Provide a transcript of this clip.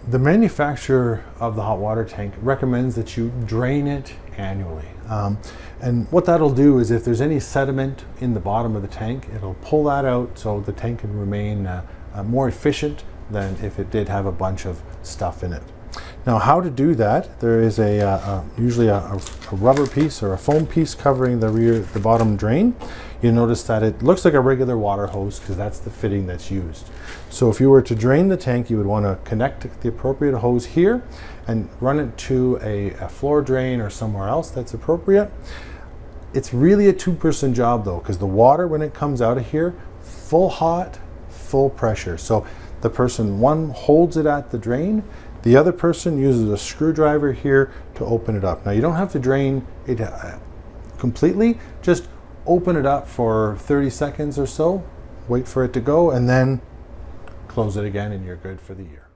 The manufacturer of the hot water tank recommends that you drain it annually. And what that'll do is if there's any sediment in the bottom of the tank, it'll pull that out so the tank can remain more efficient than if it did have a bunch of stuff in it. Now, how to do that, there is usually a rubber piece or a foam piece covering the bottom drain. You'll notice that it looks like a regular water hose because that's the fitting that's used. So if you were to drain the tank, you would want to connect the appropriate hose here and run it to a floor drain or somewhere else that's appropriate. It's really a two-person job though, because the water, when it comes out of here, full hot, full pressure. So the person one holds it at the drain, the other person uses a screwdriver here to open it up. Now you don't have to drain it completely, just open it up for 30 seconds or so, wait for it to go, and then close it again and you're good for the year.